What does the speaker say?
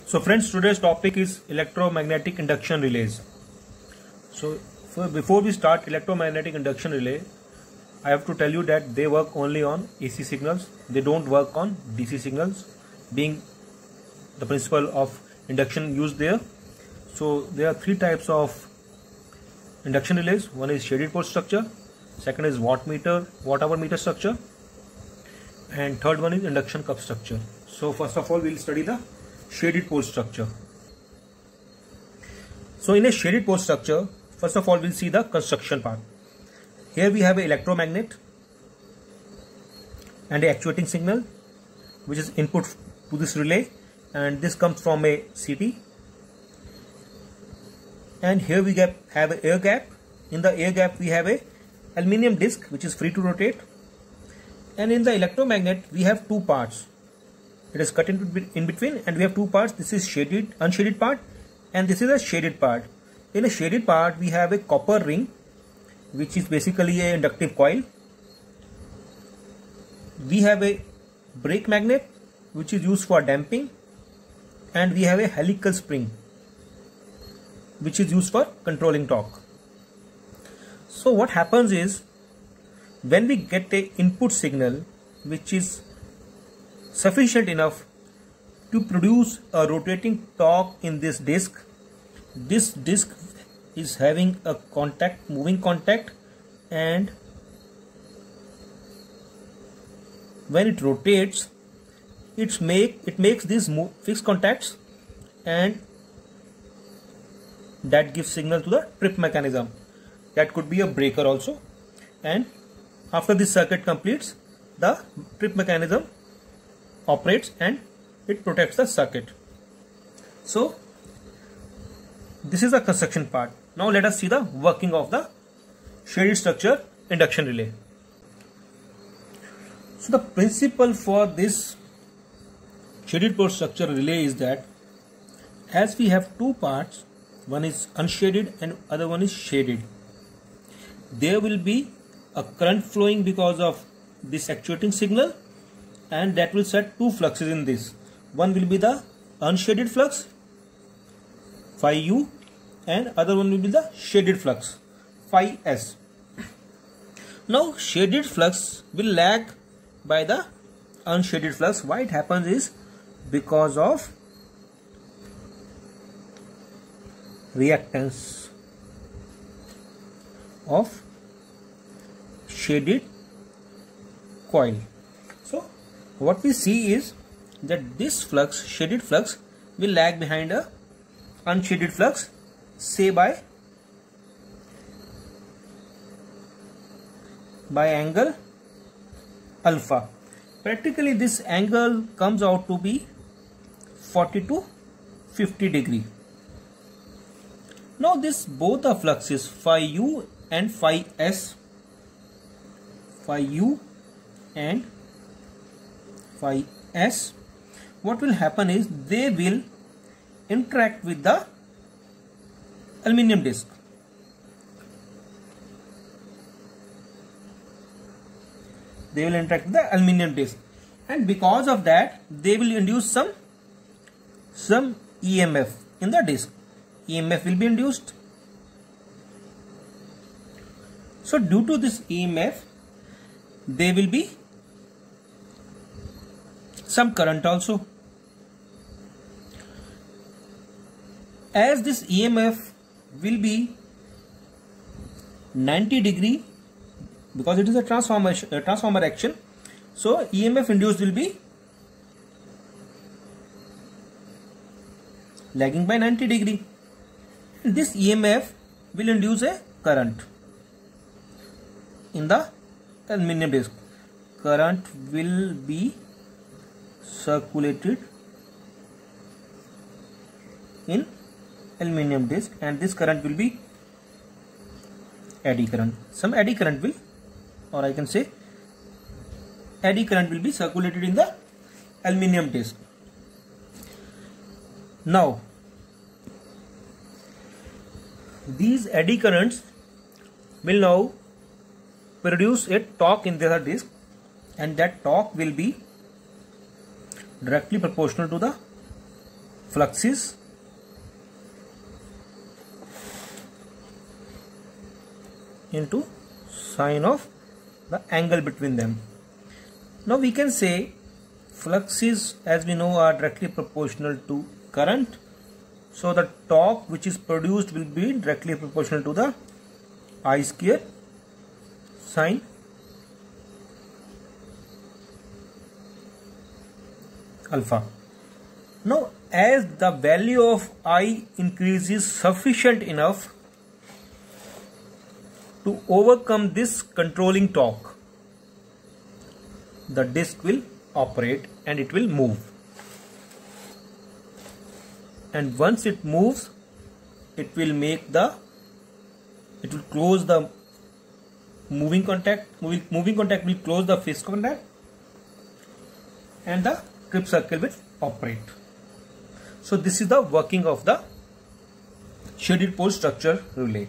So friends, today's topic is electromagnetic induction relays. So before we start electromagnetic induction relay, I have to tell you that they work only on AC signals. They don't work on DC signals, being the principle of induction used there. So there are three types of induction relays. One is shaded pole structure, second is watt-hour meter structure, and third one is induction cup structure. So first of all, we will study the shaded pole structure. So in a shaded pole structure, first of all we'll see the construction part. Here we have an electromagnet and an actuating signal which is input to this relay, and this comes from a CT. And here we have an air gap. In the air gap we have a aluminium disc which is free to rotate, and in the electromagnet we have two parts. It is cut in between, and we have two parts. This is shaded, unshaded part, and this is a shaded part. In a shaded part we have a copper ring which is basically a inductive coil. We have a brake magnet which is used for damping, and we have a helical spring which is used for controlling torque. So what happens is, when we get a input signal which is sufficient enough to produce a rotating torque in this disc is having a moving contact, and when it rotates it makes these fixed contacts, and that gives signal to the trip mechanism. That could be a breaker also, and after this circuit completes, the trip mechanism operates and it protects the circuit. So this is the construction part. Now let us see the working of the shaded structure induction relay. So the principle for this shaded pole structure relay is that, as we have two parts, one is unshaded and other one is shaded, there will be a current flowing because of this actuating signal, and that will set two fluxes in this. One will be the unshaded flux phi u, and other one will be the shaded flux phi s. Now shaded flux will lag by the unshaded flux. Why it happens is because of reactance of shaded coil. So what we see is that this flux, shaded flux, will lag behind a unshaded flux, say by angle alpha. Practically this angle comes out to be 40 to 50 degree. Now this both the fluxes phi u and phi s, what will happen is they will interact with the aluminium disc. They will interact with the aluminium disc, and because of that they will induce some EMF in the disc. EMF will be induced. So due to this EMF there will be some current also. As this EMF will be 90 degree, because it is a transformer action, so EMF induced will be lagging by 90 degree. And this EMF will induce a current in the aluminium disc. Current will be circulated in aluminium disc, and this current will be eddy current. Some eddy current will, or I can say eddy current will be circulated in the aluminium disc. Now these eddy currents will now produce a torque in the disc, and that torque will be directly proportional to the fluxes into sine of the angle between them. Now we can say fluxes, as we know, are directly proportional to current. So the torque which is produced will be directly proportional to the I square sine alpha. Now as the value of I increases sufficient enough to overcome this controlling torque, the disc will operate and it will move. And once it moves, it will close the moving contact. Moving contact will close the fixed contact, and the trip circle will operate. So this is the working of the shaded pole structure relay.